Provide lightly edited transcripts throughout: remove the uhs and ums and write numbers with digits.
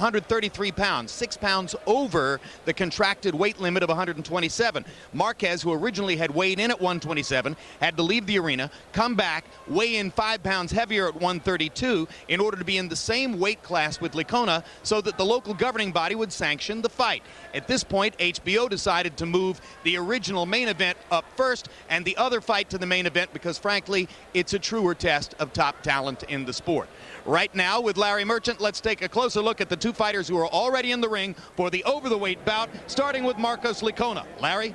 133 pounds, 6 pounds over the contracted weight limit of 127. Marquez, who originally had weighed in at 127, had to leave the arena, come back, weigh in 5 pounds heavier at 132 in order to be in the same weight class with Licona so that the local governing body would sanction the fight. At this point, HBO decided to move the original main event up first and the other fight to the main event because, frankly, it's a truer test of top talent in the sport. Right now, with Larry Merchant, let's take a closer look at the two fighters who are already in the ring for the over-the-weight bout, starting with Marcos Licona. Larry?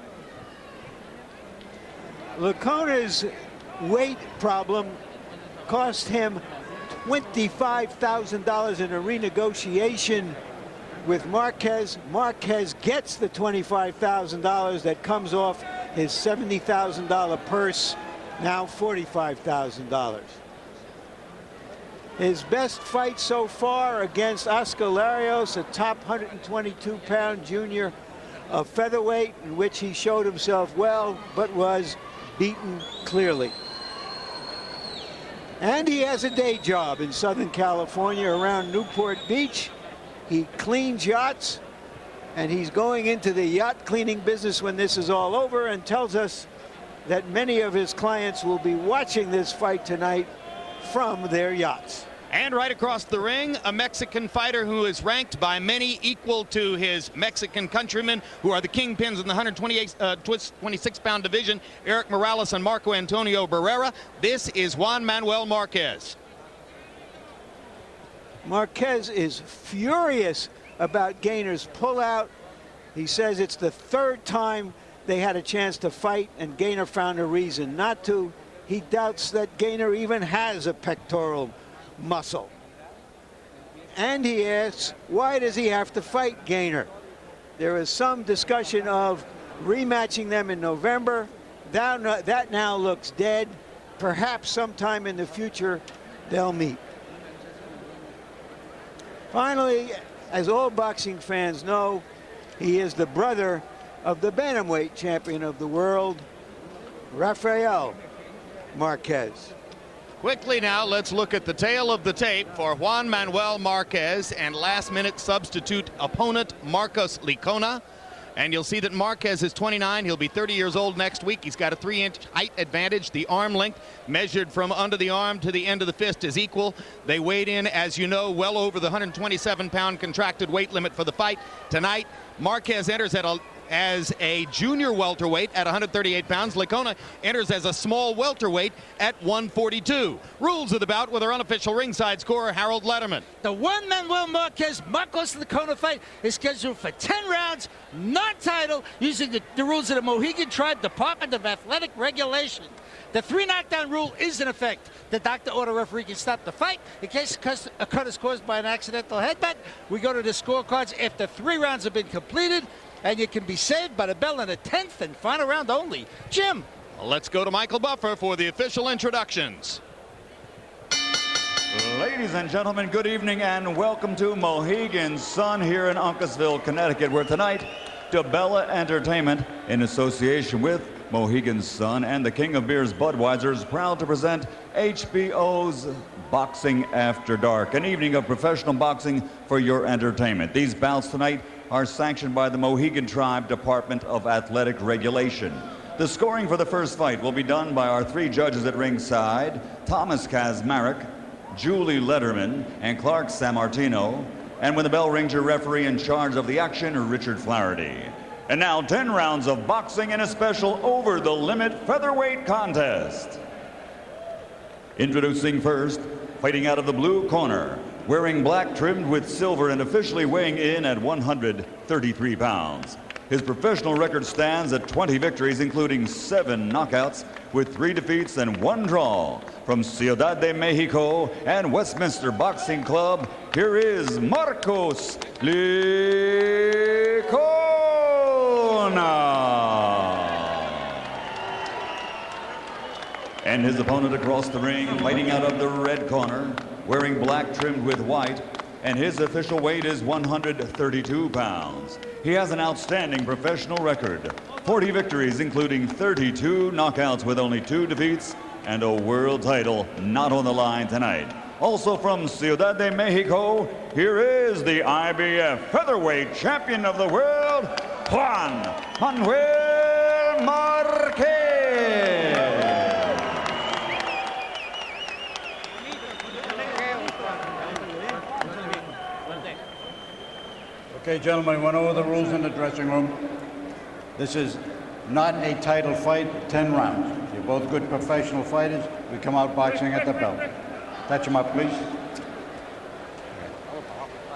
Licona's weight problem cost him $25,000 in a renegotiation with Marquez. Marquez gets the $25,000 that comes off his $70,000 purse, now $45,000. His best fight so far against Oscar Larios, a top 122-pound junior of featherweight, in which he showed himself well, but was beaten clearly. And he has a day job in Southern California around Newport Beach. He cleans yachts, and he's going into the yacht cleaning business when this is all over, and tells us that many of his clients will be watching this fight tonight from their yachts. And right across the ring, a Mexican fighter who is ranked by many equal to his Mexican countrymen, who are the kingpins in the 126-pound division, Eric Morales and Marco Antonio Barrera. This is Juan Manuel Marquez. Marquez is furious about Gainer's pullout. He says it's the third time they had a chance to fight, and Gainer found a reason not to. He doubts that Gainer even has a pectoral muscle. And he asks, why does he have to fight Gainer? There is some discussion of rematching them in November. That now looks dead. Perhaps sometime in the future they'll meet. Finally, as all boxing fans know, he is the brother of the bantamweight champion of the world, Rafael Marquez. Quickly now, let's look at the tail of the tape for Juan Manuel Marquez and last-minute substitute opponent Marcos Licona. And you'll see that Marquez is 29. He'll be 30 years old next week. He's got a 3-inch height advantage. The arm length measured from under the arm to the end of the fist is equal. They weighed in, as you know, well over the 127-pound contracted weight limit for the fight. Tonight, Marquez enters as a junior welterweight at 138 pounds. Licona enters as a small welterweight at 142. Rules of the bout with our unofficial ringside scorer, Harold Letterman. The Juan Manuel Marquez Marcos Licona fight is scheduled for 10 rounds, non-title, using the rules of the Mohegan Tribe Department of Athletic Regulation. The 3 knockdown rule is in effect. The doctor or the referee can stop the fight in case a cut is caused by an accidental headbutt. We go to the scorecards after 3 rounds have been completed, and you can be saved by the bell in the 10th and final round only. Jim. Let's go to Michael Buffer for the official introductions. Ladies and gentlemen, good evening and welcome to Mohegan Sun here in Uncasville, Connecticut, where tonight DeBella Entertainment, in association with Mohegan Sun and the King of Beers Budweiser, is proud to present HBO's Boxing After Dark, an evening of professional boxing for your entertainment. These bouts tonight are sanctioned by the Mohegan Tribe Department of Athletic Regulation. The scoring for the first fight will be done by our 3 judges at ringside, Thomas Kazmarek, Julie Letterman, and Clark Sammartino. And when the bell rings, your referee in charge of the action, Richard Flaherty. And now 10 rounds of boxing in a special over-the-limit featherweight contest. Introducing first, fighting out of the blue corner, wearing black trimmed with silver and officially weighing in at 133 pounds. His professional record stands at 20 victories, including 7 knockouts, with 3 defeats and 1 draw. From Ciudad de Mexico and Westminster Boxing Club, here is Marcos Licona. And his opponent across the ring, fighting out of the red corner, wearing black trimmed with white, and his official weight is 132 pounds. He has an outstanding professional record, 40 victories, including 32 knockouts with only 2 defeats, and a world title not on the line tonight. Also from Ciudad de Mexico, here is the IBF featherweight champion of the world, Juan Manuel Marquez. Okay, gentlemen, we went over the rules in the dressing room. This is not a title fight, 10 rounds. You're both good professional fighters. We come out boxing at the belt. Touch him up, please.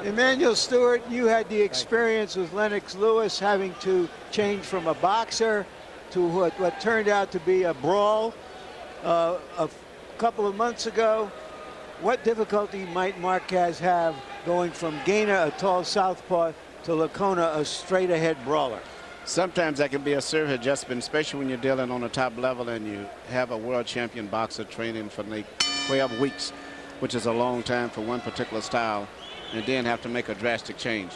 Emmanuel Stewart, you had the experience with Lennox Lewis having to change from a boxer to what turned out to be a brawl a couple of months ago. What difficulty might Marquez have going from Gainer, a tall southpaw, to Licona, a straight-ahead brawler? Sometimes that can be a serious adjustment, especially when you're dealing on a top level and you have a world champion boxer training for like 12 weeks, which is a long time for one particular style, and then have to make a drastic change.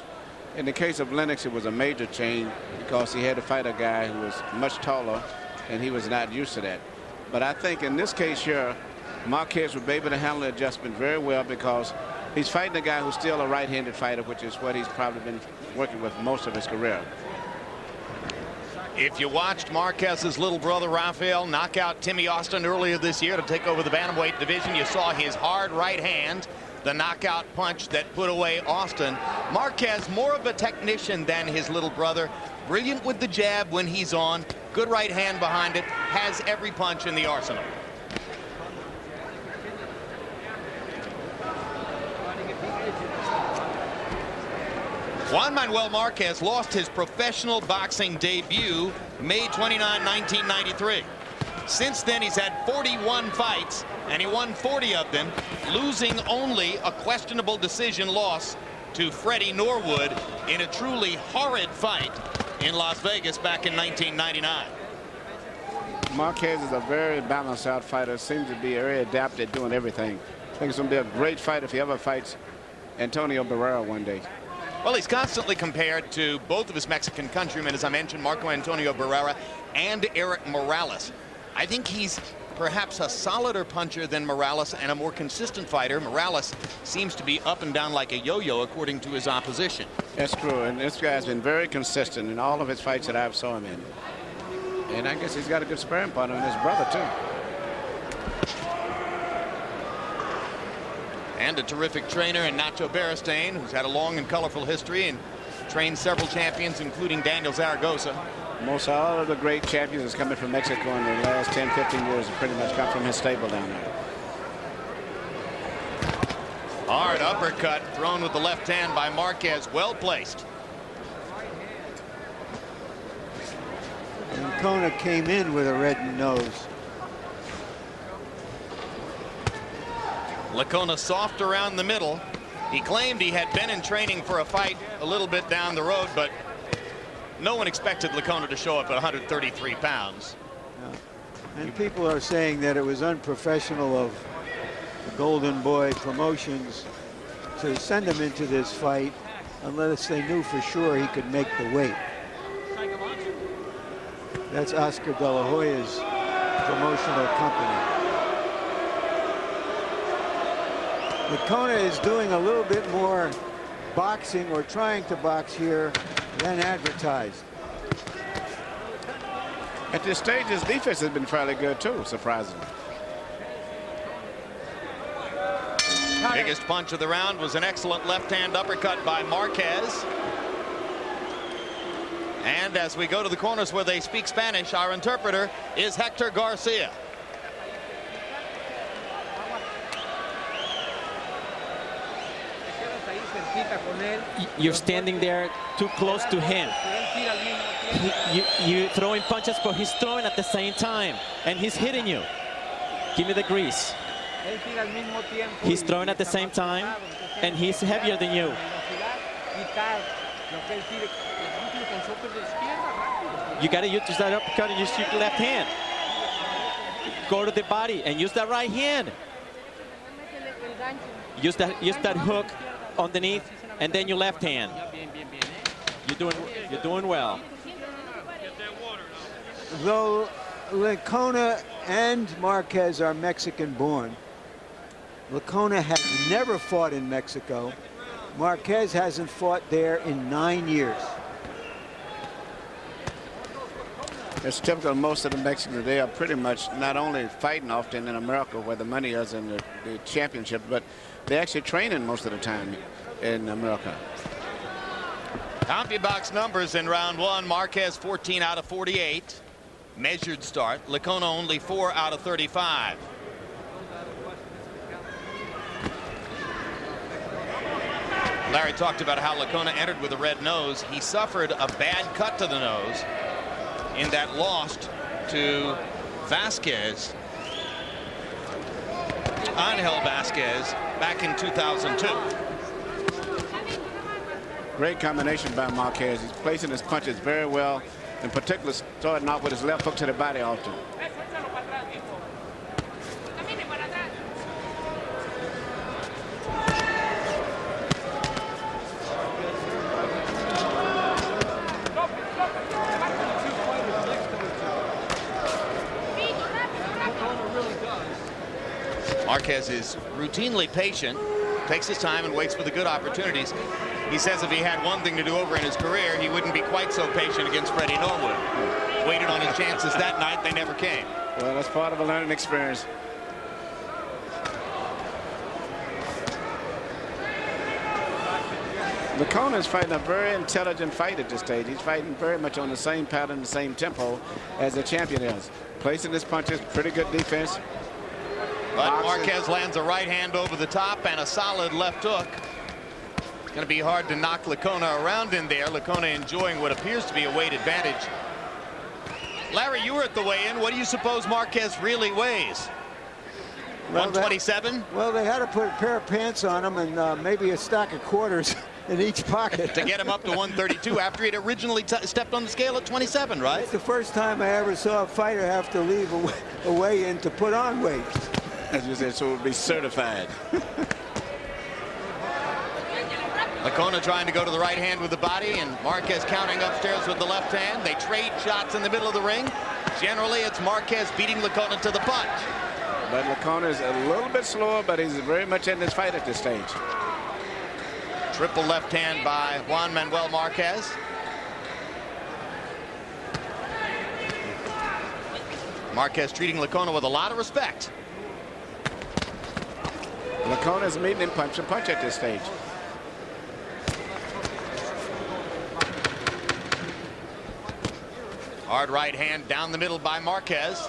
In the case of Lennox, it was a major change because he had to fight a guy who was much taller, and he was not used to that. But I think in this case here, Marquez would be able to handle the adjustment very well because he's fighting a guy who's still a right-handed fighter, which is what he's probably been working with most of his career. If you watched Marquez's little brother Rafael knock out Timmy Austin earlier this year to take over the bantamweight division, you saw his hard right hand, the knockout punch that put away Austin. Marquez, more of a technician than his little brother, brilliant with the jab when he's on, good right hand behind it, has every punch in the arsenal. Juan Manuel Marquez lost his professional boxing debut May 29, 1993. Since then, he's had 41 fights, and he won 40 of them, losing only a questionable decision loss to Freddie Norwood in a truly horrid fight in Las Vegas back in 1999. Marquez is a very balanced out fighter, seems to be very adept at doing everything. I think it's going to be a great fight if he ever fights Antonio Barrera one day. Well, he's constantly compared to both of his Mexican countrymen, as I mentioned, Marco Antonio Barrera and Eric Morales. I think he's perhaps a solider puncher than Morales and a more consistent fighter. Morales seems to be up and down like a yo-yo according to his opposition. That's true, and this guy's been very consistent in all of his fights that I've saw him in. And I guess he's got a good sparring partner in his brother, too. And a terrific trainer in Nacho Beristain, who's had a long and colorful history and trained several champions, including Daniel Zaragoza. Most all of the great champions that's coming from Mexico in the last 10, 15 years have pretty much come from his stable down there. Hard uppercut thrown with the left hand by Marquez, well placed. Licona came in with a reddened nose. Licona soft around the middle. He claimed he had been in training for a fight a little bit down the road, but no one expected Licona to show up at 133 pounds. Yeah. And people are saying that it was unprofessional of the Golden Boy Promotions to send him into this fight unless they knew for sure he could make the weight. That's Oscar De La Hoya's promotional company. Licona is doing a little bit more boxing or trying to box here than advertised. At this stage, his defense has been fairly good, too, surprisingly. Biggest punch of the round was an excellent left-hand uppercut by Marquez. And as we go to the corners where they speak Spanish, our interpreter is Hector Garcia. You're standing there too close to him. You're throwing punches, but he's throwing at the same time, and he's hitting you. Give me the grease. He's throwing at the same time, and he's heavier than you. You got to use that uppercut and use your left hand. Go to the body and use that right hand. Use that hook underneath, and then your left hand. You're doing well. Though Licona and Marquez are Mexican born, Licona has never fought in Mexico. Marquez hasn't fought there in 9 years. It's typical of most of the Mexicans. They are pretty much not only fighting often in America where the money is in the championship, but they actually training most of the time in America. CompuBox numbers in round one. Marquez 14 out of 48. Measured start. Licona only 4 out of 35. Larry talked about how Licona entered with a red nose. He suffered a bad cut to the nose in that lost to Vasquez, Angel Vasquez, back in 2002. Great combination by Marquez. He's placing his punches very well, in particular starting off with his left hook to the body often. Marquez is routinely patient, takes his time and waits for the good opportunities. He says if he had one thing to do over in his career, he wouldn't be quite so patient against Freddie Norwood. Waited on his chances that night, they never came. Well, that's part of a learning experience. Licona is fighting a very intelligent fight at this stage. He's fighting very much on the same pattern, the same tempo as the champion is. Placing his punches, pretty good defense. But Marquez lands a right hand over the top and a solid left hook. It's going to be hard to knock Licona around in there. Licona enjoying what appears to be a weight advantage. Larry, you were at the weigh-in. What do you suppose Marquez really weighs? Well, 127? Well, they had to put a pair of pants on him and maybe a stack of quarters in each pocket. To get him up to 132 after he'd originally stepped on the scale at 27, right? It's the first time I ever saw a fighter have to leave a weigh-in to put on weight. As you said, so it would be certified. Licona trying to go to the right hand with the body, and Marquez counting upstairs with the left hand. They trade shots in the middle of the ring. Generally, it's Marquez beating Licona to the punch. But Licona is a little bit slower, but he's very much in this fight at this stage. Triple left hand by Juan Manuel Marquez. Marquez treating Licona with a lot of respect. Licona is meeting him punch to punch at this stage. Hard right hand down the middle by Marquez.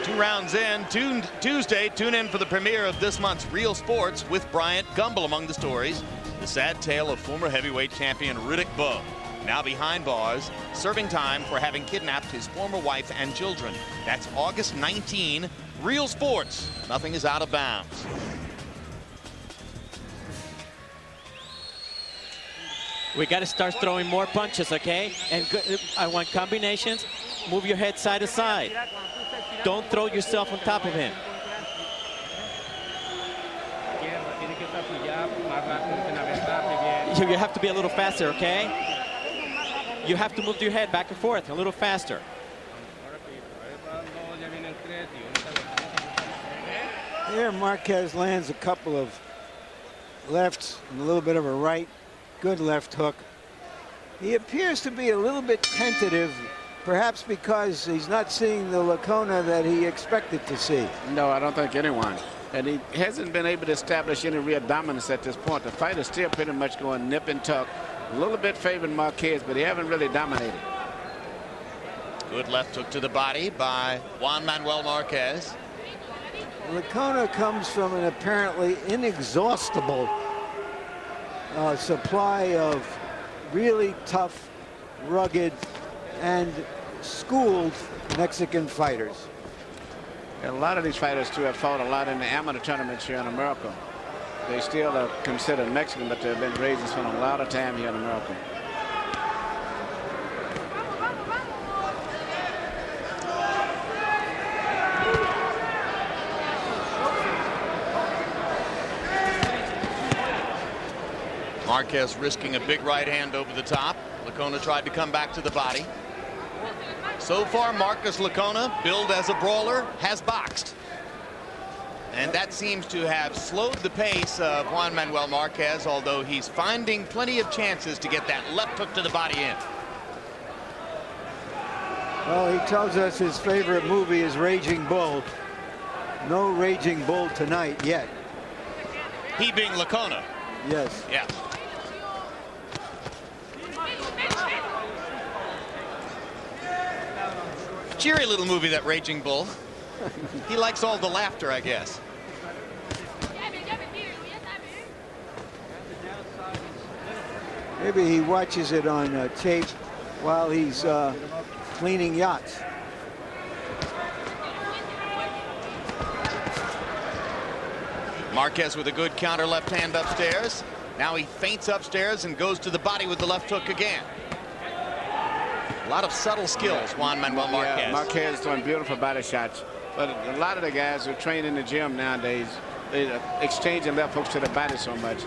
Two rounds in. Tuesday, tune in for the premiere of this month's Real Sports with Bryant Gumbel among the stories. The sad tale of former heavyweight champion Riddick Bowe, now behind bars, serving time for having kidnapped his former wife and children. That's August 19. Real Sports. Nothing is out of bounds. We got to start throwing more punches, okay? And I want combinations. Move your head side to side. Don't throw yourself on top of him. You have to be a little faster, okay? You have to move your head back and forth a little faster. Here Marquez lands a couple of lefts and a little bit of a right. Good left hook. He appears to be a little bit tentative, perhaps because he's not seeing the Licona that he expected to see. No, I don't think anyone. And he hasn't been able to establish any real dominance at this point. The fight is still pretty much going nip and tuck. A little bit favoring Marquez, but he haven't really dominated. Good left hook to the body by Juan Manuel Marquez. Licona comes from an apparently inexhaustible supply of really tough, rugged, and schooled Mexican fighters. And a lot of these fighters, too, have fought a lot in the amateur tournaments here in America. They still are considered Mexican, but they've been raised and spent a lot of time here in America. Marquez risking a big right hand over the top. Licona tried to come back to the body. So far, Marcus Licona, billed as a brawler, has boxed. And that seems to have slowed the pace of Juan Manuel Marquez, although he's finding plenty of chances to get that left hook to the body in. Well, he tells us his favorite movie is Raging Bull. No Raging Bull tonight yet. He being Licona. Yes. Yeah. Cheery little movie, that Raging Bull. He likes all the laughter, I guess. Maybe he watches it on tape while he's cleaning yachts. Marquez with a good counter left hand upstairs. Now he feints upstairs and goes to the body with the left hook again. A lot of subtle skills, Juan Manuel Marquez. Yeah, Marquez is doing beautiful body shots. But a lot of the guys who train in the gym nowadays, they exchanging left hooks to the body so much,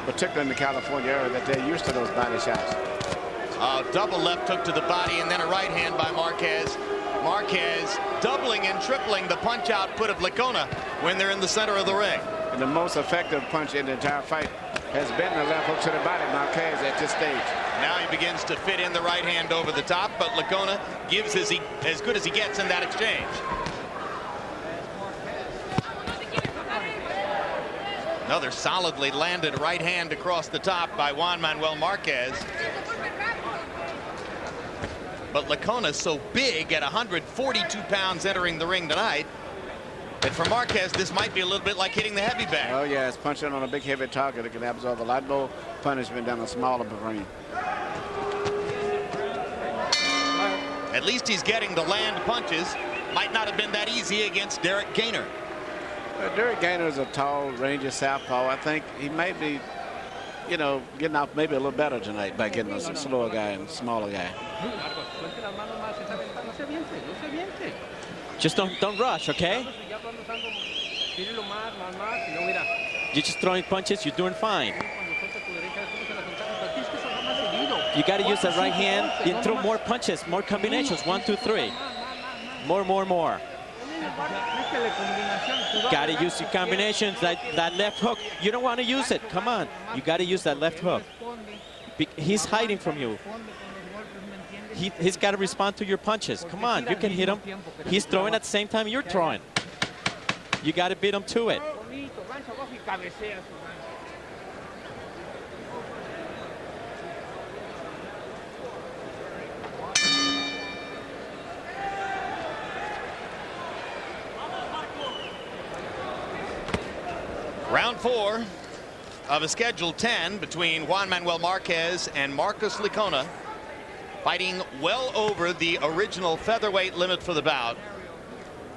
particularly in the California area, that they're used to those body shots. Double left hook to the body and then a right hand by Marquez. Marquez doubling and tripling the punch output of Licona when they're in the center of the ring. And the most effective punch in the entire fight has been the left hook to the body, Marquez, at this stage. Now he begins to fit in the right hand over the top, but Licona gives as good as he gets in that exchange. Another solidly landed right hand across the top by Juan Manuel Marquez. But Licona's so big at 142 pounds entering the ring tonight that for Marquez, this might be a little bit like hitting the heavy bag. Oh, yeah, it's punching on a big, heavy target. It can absorb a lot more punishment than a smaller ring. At least he's getting the land punches. Might not have been that easy against Derrick Gainer. Derrick Gainer is a tall, rangy southpaw. I think he might be, you know, getting off maybe a little better tonight by getting a slower guy and smaller guy. Just don't rush, okay? You're just throwing punches. You're doing fine. You got to use that right hand. You throw more punches, more combinations. 1, 2, 3. More. Got to use your combinations. That left hook. You don't want to use it. Come on. You got to use that left hook. He's hiding from you. He's got to respond to your punches. Come on, you can hit him. He's throwing at the same time you're throwing. You got to beat him to it. Round 4 of a scheduled 10 between Juan Manuel Marquez and Marcus Licona, fighting well over the original featherweight limit for the bout.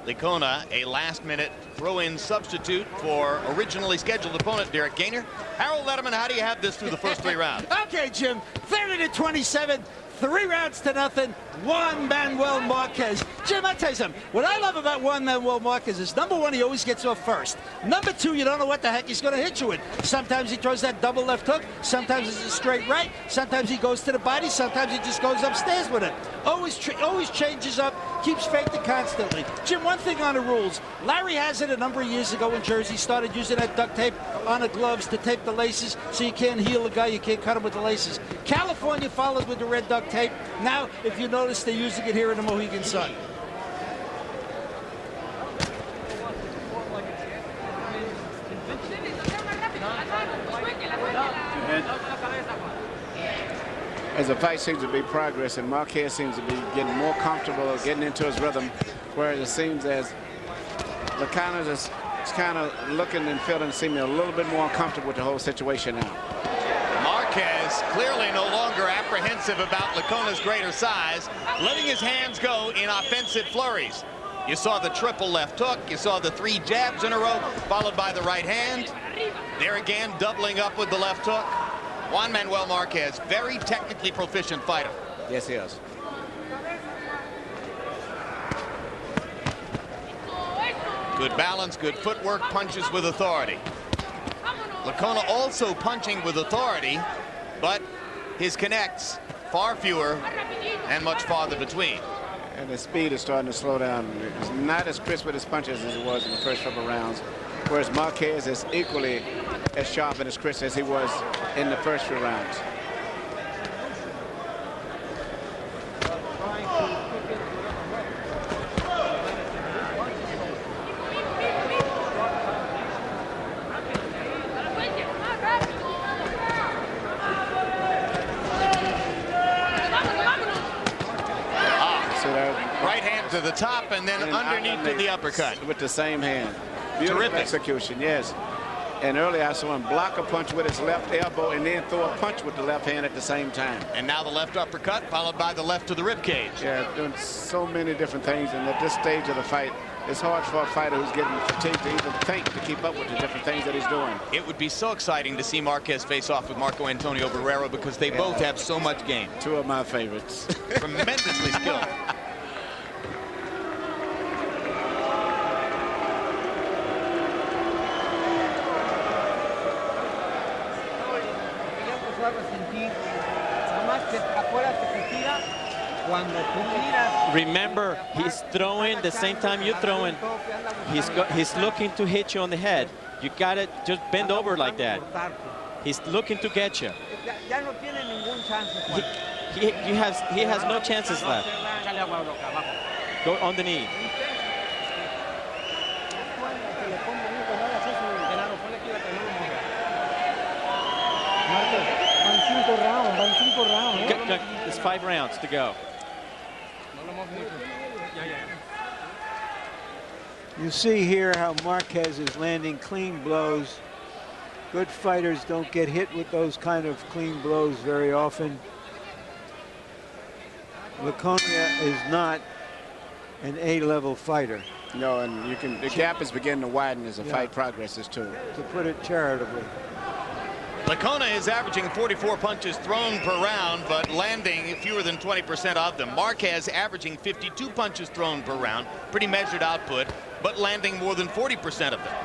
Licona, a last-minute throw-in substitute for originally scheduled opponent Derrick Gainer. Harold Letterman, how do you have this through the first 3 rounds? Okay, Jim, 30-27, 3 rounds to nothing. Juan Manuel Marquez. Jim, I'll tell you something. What I love about Juan Manuel Marquez is, number 1, he always gets off first. Number 2, you don't know what the heck he's going to hit you with. Sometimes he throws that double left hook. Sometimes it's a straight right. Sometimes he goes to the body. Sometimes he just goes upstairs with it. Always changes up, keeps faking constantly. Jim, one thing on the rules. Larry Hazard a number of years ago in Jersey started using that duct tape on the gloves to tape the laces so you can't heal a guy, you can't cut him with the laces. California followed with the red duct tape. Now, if you notice, they're using it here in the Mohegan Sun. As the fight seems to be progressing, Marquez seems to be getting more comfortable, getting into his rhythm, whereas it seems as Licona is kind of looking and feeling, seeming a little bit more uncomfortable with the whole situation now. Marquez clearly no longer apprehensive about Licona's greater size, letting his hands go in offensive flurries. You saw the triple left hook. You saw the 3 jabs in a row, followed by the right hand. There again, doubling up with the left hook. Juan Manuel Marquez, very technically proficient fighter. Yes, he is. Good balance, good footwork, punches with authority. Licona also punching with authority, but his connects far fewer and much farther between. And the speed is starting to slow down. It's not as crisp with his punches as it was in the first couple rounds, whereas Marquez is equally as sharp and as crisp as he was in the first few rounds. To the top and then underneath to the uppercut. With the same hand. Beautiful Terrific execution, yes. And earlier I saw him block a punch with his left elbow and then throw a punch with the left hand at the same time. And now the left uppercut followed by the left to the rib cage. Yeah, doing so many different things. And at this stage of the fight, it's hard for a fighter who's getting fatigued to even think to keep up with the different things that he's doing. It would be so exciting to see Marquez face off with Marco Antonio Barrera because they both have so much game. Two of my favorites. Tremendously skilled. Remember, he's throwing the same time you're throwing. He's looking to hit you on the head. You got to just bend over like that. He's looking to get you. He has no chances left. Go on the knee. There's 5 rounds to go. You see here how Marquez is landing clean blows. Good fighters don't get hit with those kind of clean blows very often. Licona is not an A-level fighter. No, and the gap is beginning to widen as the fight progresses too. To put it charitably. Licona is averaging 44 punches thrown per round, but landing fewer than 20% of them. Marquez averaging 52 punches thrown per round, pretty measured output, but landing more than 40% of them.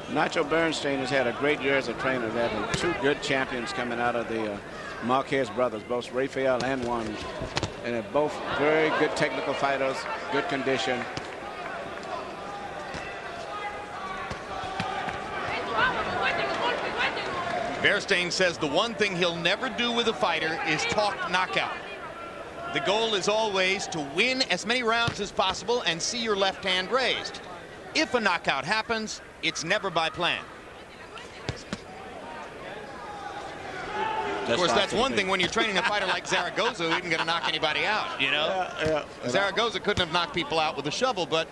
Nacho Bernstein has had a great year as a trainer. They're having 2 good champions coming out of the Marquez brothers, both Rafael and Juan. And they're both very good technical fighters, good condition. Bernstein says the one thing he'll never do with a fighter is talk knockout. The goal is always to win as many rounds as possible and see your left hand raised. If a knockout happens, it's never by plan. Of course, that's one thing when you're training a fighter like Zaragoza who isn't going to knock anybody out, you know? Zaragoza couldn't have knocked people out with a shovel, but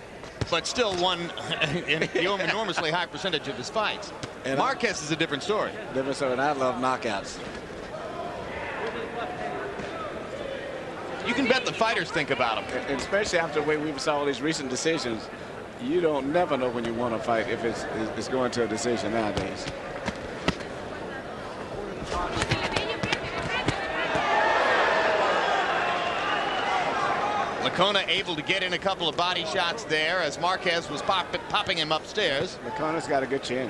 still won an enormously high percentage of his fights. And Marquez is a different story. Different story, and I love knockouts. You can bet the fighters think about him. And especially after the way we saw all these recent decisions, you don't never know when you want to fight if it's going to a decision nowadays. Licona able to get in a couple of body shots there as Marquez was popping him upstairs. Licona's got a good chin.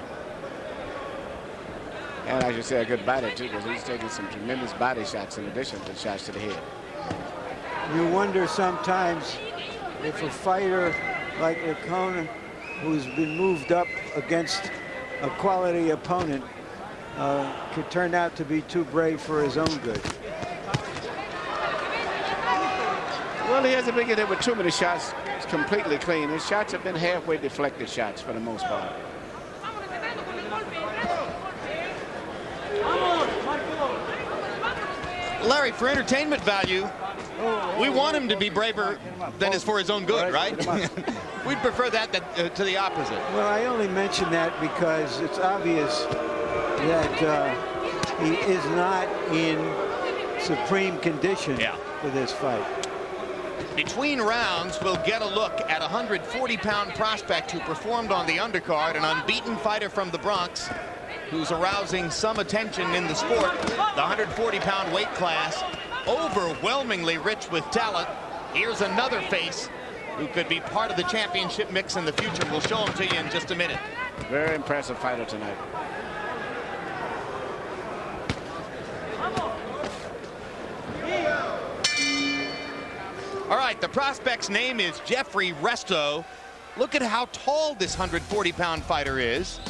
And I should say a good body too, because he's taking some tremendous body shots in addition to shots to the head. You wonder sometimes if a fighter like Licona, who's been moved up against a quality opponent, could turn out to be too brave for his own good. Well, he hasn't been hit with too many shots. It's completely clean. His shots have been halfway deflected shots for the most part. Larry, for entertainment value, we want him to be braver than is for his own good, right? We'd prefer that to the opposite. Well, I only mention that because it's obvious that he is not in supreme condition for this fight. Between rounds, we'll get a look at a 140-pound prospect who performed on the undercard, an unbeaten fighter from the Bronx, who's arousing some attention in the sport. The 140-pound weight class, overwhelmingly rich with talent. Here's another face who could be part of the championship mix in the future. We'll show him to you in just a minute. Very impressive fighter tonight. All right, the prospect's name is Jeffrey Resto. Look at how tall this 140-pound fighter is.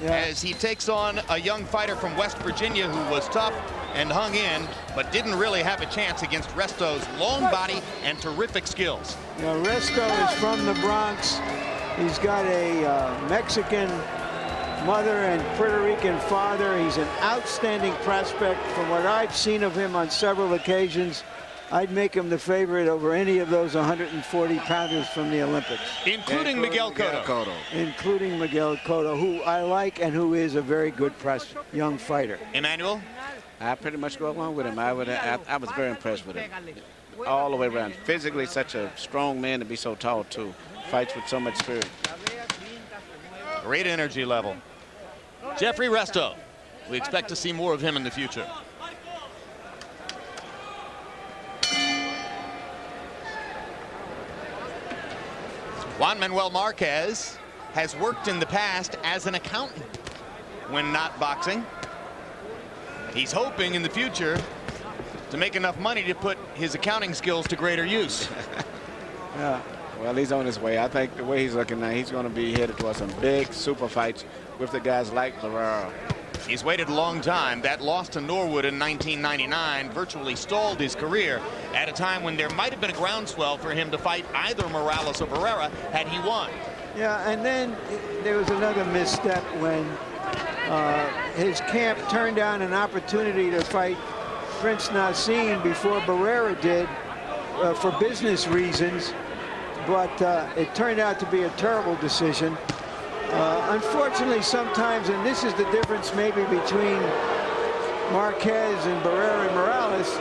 Yeah. As he takes on a young fighter from West Virginia who was tough and hung in, but didn't really have a chance against Resto's long body and terrific skills. Now, Resto is from the Bronx. He's got a Mexican mother and Puerto Rican father. He's an outstanding prospect. From what I've seen of him on several occasions, I'd make him the favorite over any of those 140-pounders from the Olympics. Including Miguel Cotto. Including Miguel Cotto, who I like and who is a very good young fighter. Emmanuel? I pretty much go along with him. I was very impressed with him. All the way around. Physically such a strong man to be so tall, too. Fights with so much spirit. Great energy level. Jeffrey Resto. We expect to see more of him in the future. Juan Manuel Marquez has worked in the past as an accountant when not boxing. He's hoping in the future to make enough money to put his accounting skills to greater use. Yeah. Well, he's on his way. I think the way he's looking now, he's going to be headed towards some big super fights with the guys like Barrera. He's waited a long time. That loss to Norwood in 1999 virtually stalled his career at a time when there might have been a groundswell for him to fight either Morales or Barrera had he won. Yeah, and then there was another misstep when his camp turned down an opportunity to fight Prince Nassim before Barrera did for business reasons. But it turned out to be a terrible decision. Unfortunately, sometimes, and this is the difference maybe between Marquez and Barrera and Morales,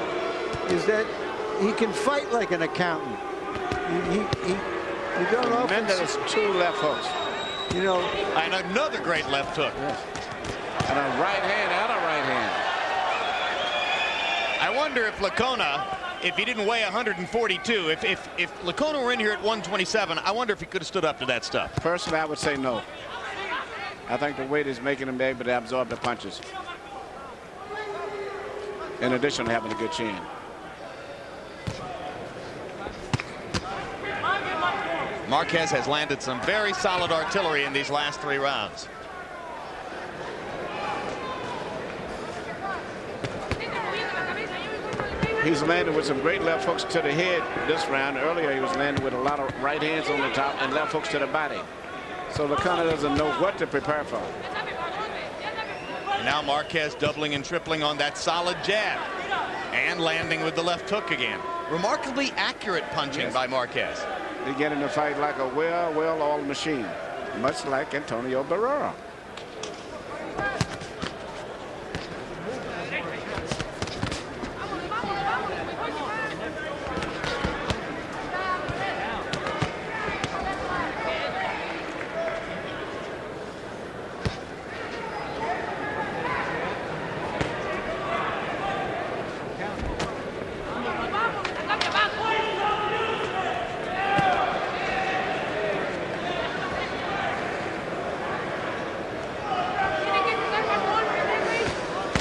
is that he can fight like an accountant. You don't often. There's two left hooks. You know, and another great left hook. Yes. And a right hand and a right hand. I wonder if Licona, if he didn't weigh 142, if Licona were in here at 127, I wonder if he could have stood up to that stuff. Personally, I would say no. I think the weight is making him able to absorb the punches. In addition to having a good chin. Marquez has landed some very solid artillery in these last 3 rounds. He's landed with some great left hooks to the head this round. Earlier, he was landing with a lot of right hands on the top and left hooks to the body. So Licona doesn't know what to prepare for. And now Marquez doubling and tripling on that solid jab and landing with the left hook again. Remarkably accurate punching by Marquez. They get in the fight like a well-oiled machine, much like Antonio Barrera.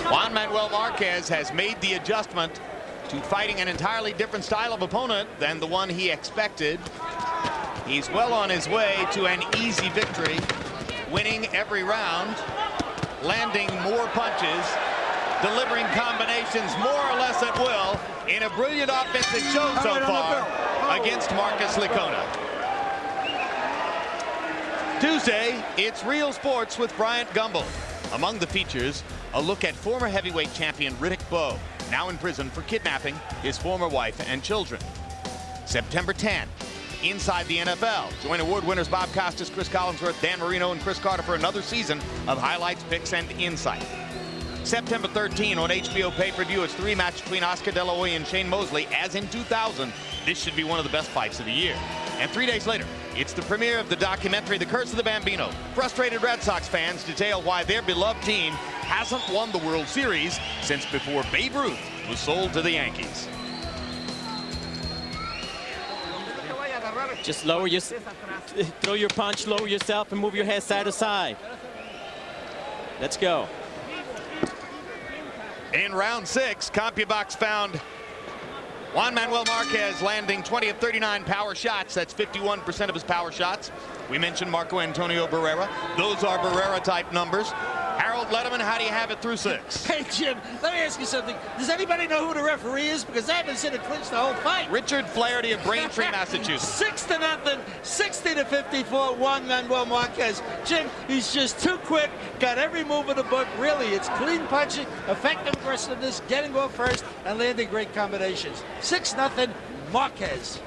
Juan Manuel Marquez has made the adjustment to fighting an entirely different style of opponent than the one he expected. He's well on his way to an easy victory, winning every round, landing more punches, delivering combinations more or less at will in a brilliant offensive show so far against Marcus Licona. Tuesday, it's Real Sports with Bryant Gumbel. Among the features, a look at former heavyweight champion Riddick Bowe, now in prison for kidnapping his former wife and children. September 10, Inside the NFL. Join award winners Bob Costas, Chris Collinsworth, Dan Marino, and Chris Carter for another season of highlights, picks, and insight. September 13 on HBO pay-per-view, it's 3-match between Oscar De La Hoya and Shane Mosley. As in 2000, this should be one of the best fights of the year. And 3 days later, it's the premiere of the documentary, The Curse of the Bambino. Frustrated Red Sox fans detail why their beloved team hasn't won the World Series since before Babe Ruth was sold to the Yankees. Just lower your, throw your punch, lower yourself, and move your head side to side. Let's go. In round 6, CompuBox found Juan Manuel Marquez landing 20 of 39 power shots. That's 51% of his power shots. We mentioned Marco Antonio Barrera. Those are Barrera-type numbers. Harold Letterman, how do you have it through 6? Hey, Jim, let me ask you something. Does anybody know who the referee is? Because I haven't seen it clinch the whole fight. Richard Flaherty of Braintree, Massachusetts. 6-0, 60-54, Juan Manuel Marquez. Jim, he's just too quick, got every move of the book. Really, it's clean punching, effective aggressiveness, getting off first, and landing great combinations. 6-0, Marquez.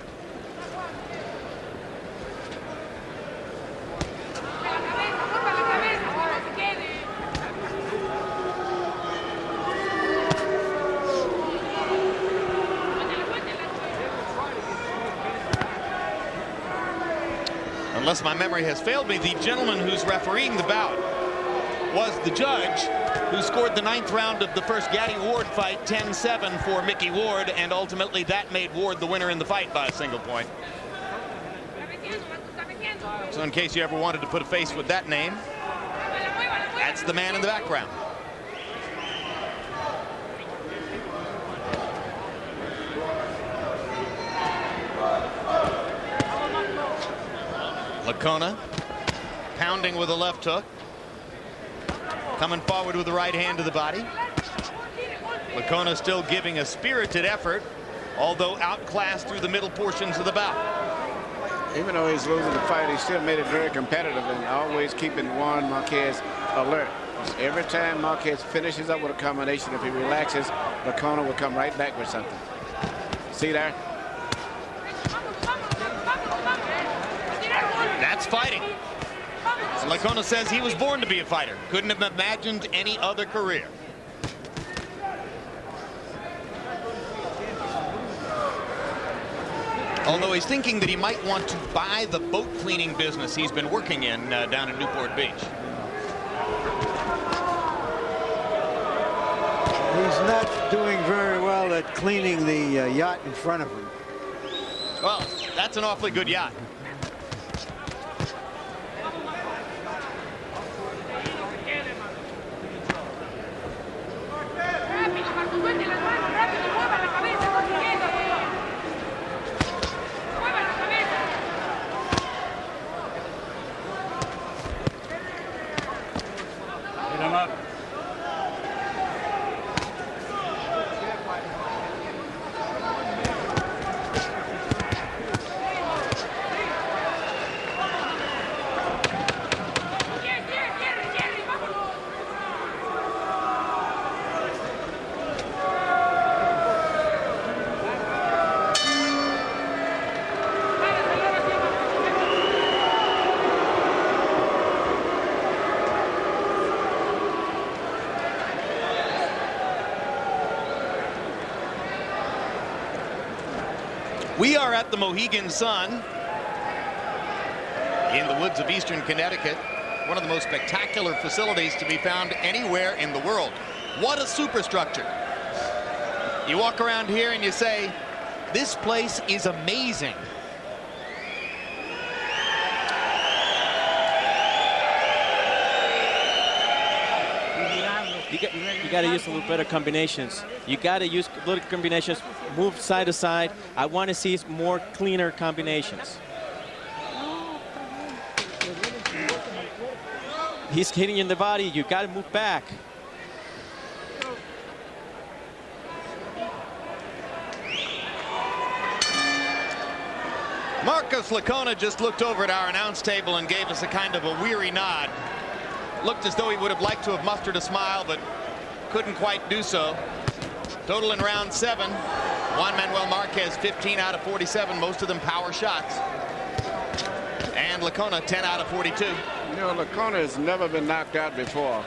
Unless my memory has failed me, the gentleman who's refereeing the bout was the judge who scored the 9th round of the first Gaddy Ward fight, 10-7 for Mickey Ward, and ultimately that made Ward the winner in the fight by a single point. So in case you ever wanted to put a face with that name, that's the man in the background. Licona pounding with a left hook, coming forward with the right hand to the body. Licona still giving a spirited effort, although outclassed through the middle portions of the bout. Even though he's losing the fight, he still made it very competitive and always keeping Juan Marquez alert. Every time Marquez finishes up with a combination, if he relaxes, Licona will come right back with something. See there? That's fighting. Licona says he was born to be a fighter. Couldn't have imagined any other career. Although he's thinking that he might want to buy the boat cleaning business he's been working in down in Newport Beach. He's not doing very well at cleaning the yacht in front of him. Well, that's an awfully good yacht. We are at the Mohegan Sun in the woods of eastern Connecticut, one of the most spectacular facilities to be found anywhere in the world. What a superstructure. You walk around here and you say, this place is amazing. You got to use a little better combinations. You got to use little combinations, move side to side. I want to see more cleaner combinations. He's hitting in the body. You got to move back. Marcus Licona just looked over at our announce table and gave us a kind of a weary nod. Looked as though he would have liked to have mustered a smile, but couldn't quite do so. Total in round 7, Juan Manuel Marquez 15 out of 47, most of them power shots. And Licona 10 out of 42. You know, Licona has never been knocked out before,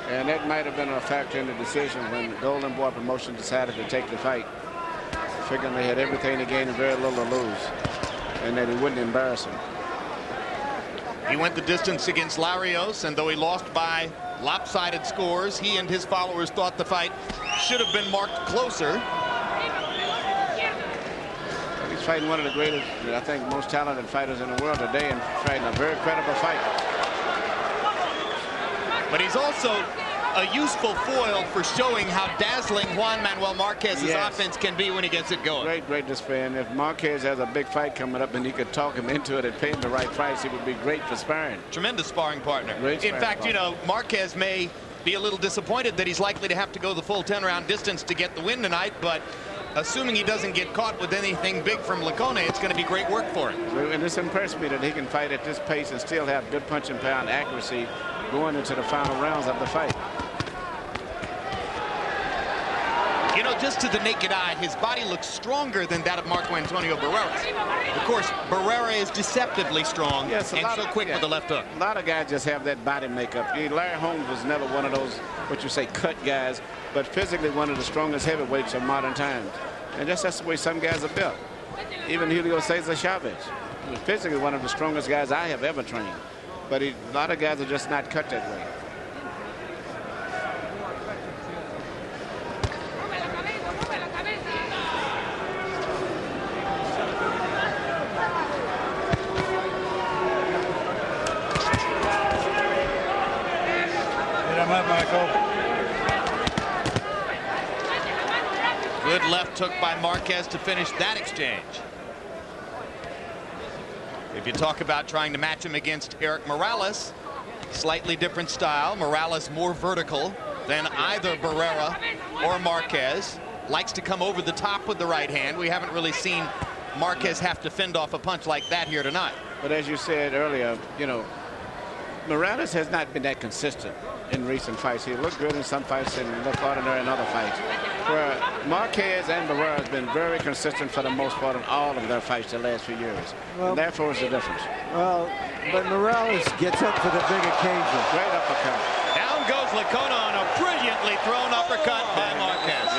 and that might have been a factor in the decision when the Golden Boy promotion decided to take the fight, figuring they had everything to gain and very little to lose, and that he wouldn't embarrass him. He went the distance against Larios, and though he lost by lopsided scores, he and his followers thought the fight should have been marked closer. He's fighting one of the greatest, I think, most talented fighters in the world today, and fighting a very credible fight. But he's also a useful foil for showing how dazzling Juan Manuel Marquez's offense can be when he gets it going. Great display. And if Marquez has a big fight coming up and he could talk him into it and pay him the right price, he would be great for sparring. Tremendous sparring partner. Great In sparring fact, partner. you know, Marquez may be a little disappointed that he's likely to have to go the full 10-round distance to get the win tonight, but assuming he doesn't get caught with anything big from Licona, it's going to be great work for him. And it's impressed me that he can fight at this pace and still have good punch and pound accuracy going into the final rounds of the fight. You know, just to the naked eye, his body looks stronger than that of Marco Antonio Barrera's. Of course, Barrera is deceptively strong and so quick with the left hook. A lot of guys just have that body makeup. Larry Holmes was never one of those, what you say, cut guys, but physically one of the strongest heavyweights of modern times. And that's the way some guys are built. Even Julio Cesar Chavez was physically one of the strongest guys I have ever trained. But a lot of guys are just not cut that way. Good left hook by Marquez to finish that exchange. If you talk about trying to match him against Eric Morales, slightly different style. Morales more vertical than either Barrera or Marquez. Likes to come over the top with the right hand. We haven't really seen Marquez have to fend off a punch like that here tonight. But as you said earlier, you know, Morales has not been that consistent in recent fights. He looked good in some fights and looked ordinary in other fights. Where Marquez and Barrera has been very consistent for the most part in all of their fights the last few years. Well, and therefore is the difference. Well, but Morales gets up for the big occasion. Great uppercut. Down goes Licona on a brilliantly thrown uppercut by Marquez.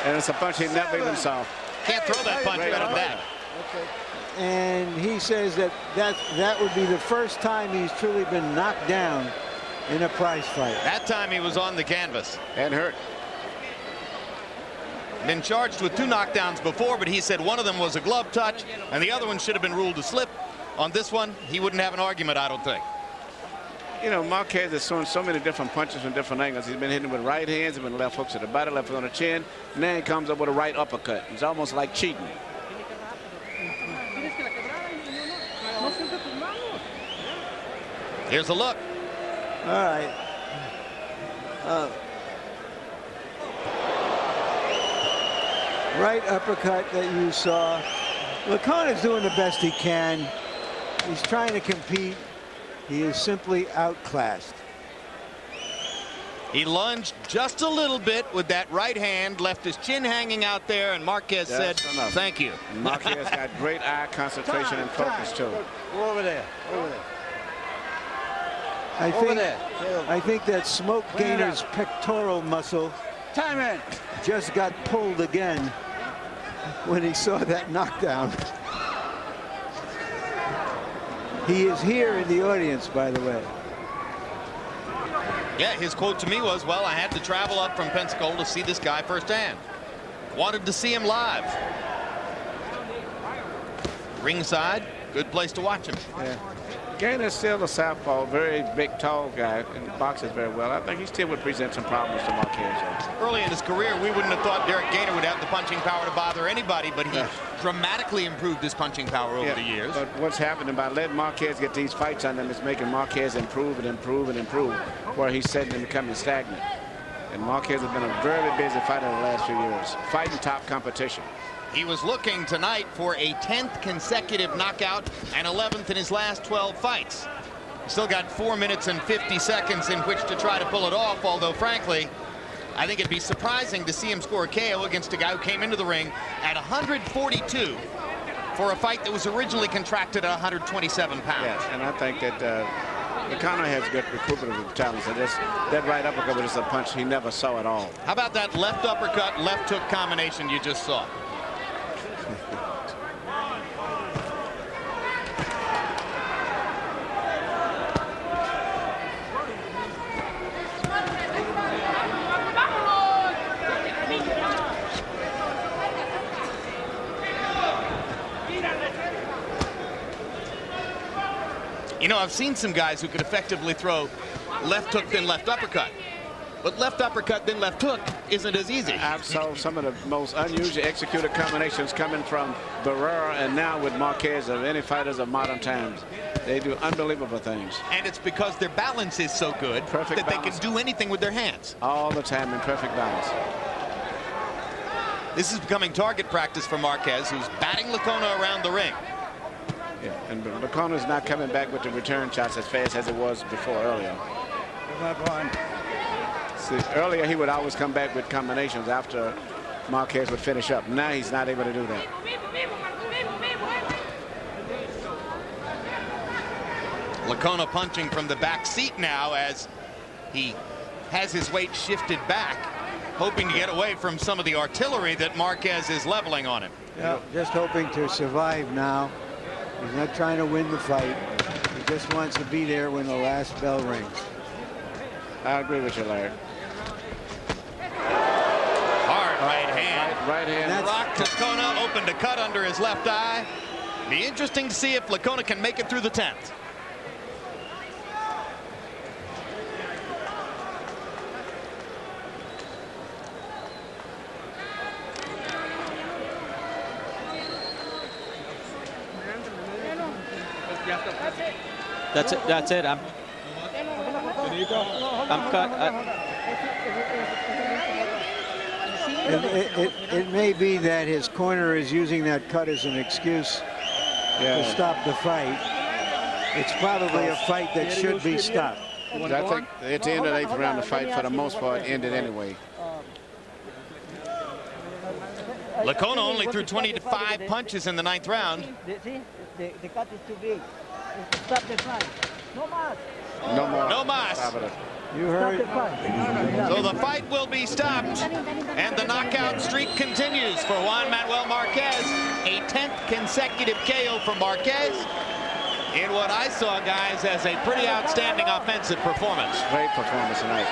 And it's a punch he never even saw. Can't throw that punch better than that. And he says that would be the first time he's truly been knocked down in a prize fight. That time he was on the canvas. And hurt. Been charged with 2 knockdowns before, but he said one of them was a glove touch and the other one should have been ruled a slip. On this one, he wouldn't have an argument, I don't think. You know, Marquez is throwing so many different punches from different angles. He's been hitting with right hands, he's been left hooks to the body, left hook on the chin, and then he comes up with a right uppercut. It's almost like cheating. Here's a look. All right. Right uppercut that you saw. Licona's doing the best he can. He's trying to compete. He is simply outclassed. He lunged just a little bit with that right hand, left his chin hanging out there, and Marquez said, thank you. Marquez got great eye concentration and focus, too. Go over there. Over there. I think that Smoke Gainer's pectoral muscle just got pulled again when he saw that knockdown. He is here in the audience, by the way. Yeah, his quote to me was, well, I had to travel up from Pensacola to see this guy firsthand. Wanted to see him live. Ringside, good place to watch him. Yeah. Gainer's still a southpaw, very big, tall guy, and boxes very well. I think he still would present some problems to Marquez. Early in his career, we wouldn't have thought Derrick Gainer would have the punching power to bother anybody, but he dramatically improved his punching power over the years. But what's happening by letting Marquez get these fights on him is making Marquez improve and improve and improve, where he's sitting and becoming stagnant. And Marquez has been a very busy fighter in the last few years, fighting top competition. He was looking tonight for a 10th consecutive knockout and 11th in his last 12 fights. Still got 4 minutes and 50 seconds in which to try to pull it off, although frankly, I think it'd be surprising to see him score a KO against a guy who came into the ring at 142 for a fight that was originally contracted at 127 pounds. Yes, and I think that Licona has good recuperative talents. And that right uppercut was just a punch he never saw at all. How about that left uppercut, left hook combination you just saw? You know, I've seen some guys who could effectively throw left hook, then left uppercut. But left uppercut, then left hook isn't as easy. I've saw some of the most unusually executed combinations coming from Barrera and now with Marquez of any fighters of modern times. They do unbelievable things. And it's because their balance is so good that they can do anything with their hands. All the time in perfect balance. This is becoming target practice for Marquez, who's batting Licona around the ring. Yeah, and Licona's not coming back with the return shots as fast as it was before earlier. See, earlier he would always come back with combinations after Marquez would finish up. Now he's not able to do that. Licona punching from the back seat now as he has his weight shifted back, hoping to get away from some of the artillery that Marquez is leveling on him. Yeah, just hoping to survive now. He's not trying to win the fight. He just wants to be there when the last bell rings. I agree with you, Larry. Hard right hand. Right hand. Rocked Licona, opened a cut under his left eye. Be interesting to see if Licona can make it through the 10th. That's it. That's it. I'm cut. It may be that his corner is using that cut as an excuse to stop the fight. It's probably a fight that should be stopped. I think at the end of the 8th round, the fight for the most part ended anyway. Licona only threw 25 punches in the 9th round. The cut is too big. Stop the fight. No mas. No more. No mas. You heard. So the fight will be stopped, and the knockout streak continues for Juan Manuel Marquez. A 10th consecutive KO for Marquez in what I saw, guys, as a pretty outstanding offensive performance. Great performance tonight.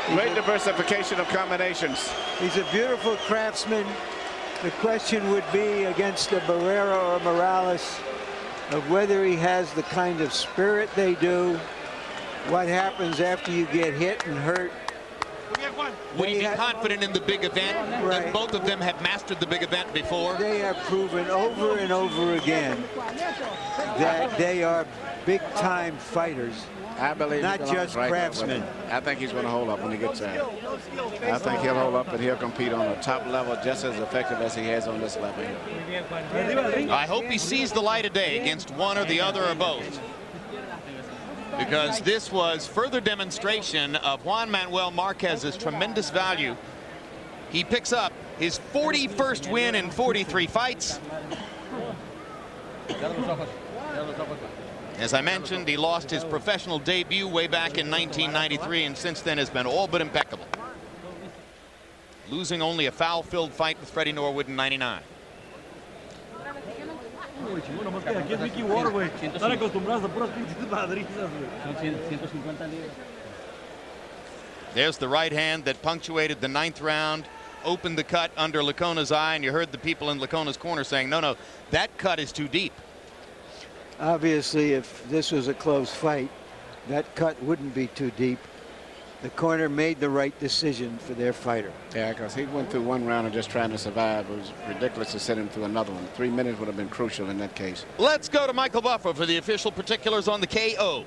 Great diversification of combinations. He's a beautiful craftsman. The question would be against a Barrera or Morales of whether he has the kind of spirit they do. What happens after you get hit and hurt? Would he be confident in the big event? Right. Both of them have mastered the big event before. They have proven over and over again that they are big-time fighters. I believe not just craftsmen. I think he's going to hold up when he gets there. I think he'll hold up and he'll compete on a top level just as effective as he has on this level here. I hope he sees the light of day against one or the other or both, because this was further demonstration of Juan Manuel Marquez's tremendous value. He picks up his 41st win in 43 fights. As I mentioned, he lost his professional debut way back in 1993, and since then has been all but impeccable, losing only a foul-filled fight with Freddie Norwood in '99. There's the right hand that punctuated the 9th round, opened the cut under Licona's eye, and you heard the people in Licona's corner saying, no, that cut is too deep. Obviously, if this was a close fight, that cut wouldn't be too deep. The corner made the right decision for their fighter. Yeah, because he went through one round of just trying to survive. It was ridiculous to send him through another one. 3 minutes would have been crucial in that case. Let's go to Michael Buffer for the official particulars on the KO.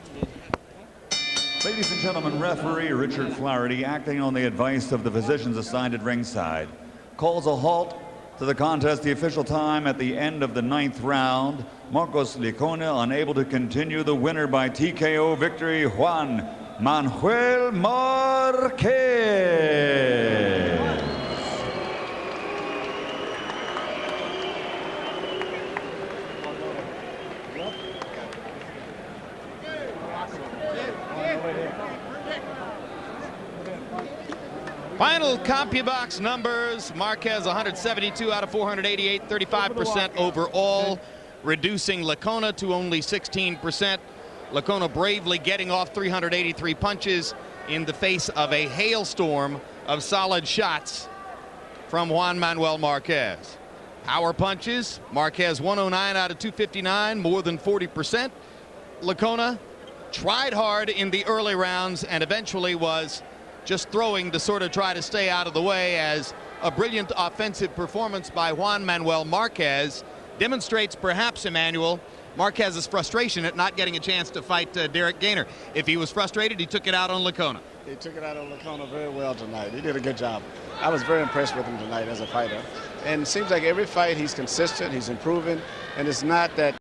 Ladies and gentlemen, referee Richard Flaherty, acting on the advice of the physicians assigned at ringside, calls a halt to the contest. The official time at the end of the 9th round. Marcos Licona unable to continue. The winner by TKO victory, Juan Manuel Marquez. Final CompuBox numbers: Marquez 172 out of 488, 35% overall, reducing Licona to only 16%. Licona bravely getting off 383 punches in the face of a hailstorm of solid shots from Juan Manuel Marquez. Power punches: Marquez 109 out of 259, more than 40%. Licona tried hard in the early rounds and eventually was just throwing to sort of try to stay out of the way, as a brilliant offensive performance by Juan Manuel Marquez demonstrates perhaps, Emmanuel, Marquez's frustration at not getting a chance to fight Derrick Gainer. If he was frustrated, he took it out on Licona. He took it out on Licona very well tonight. He did a good job. I was very impressed with him tonight as a fighter. And it seems like every fight he's consistent, he's improving, and it's not that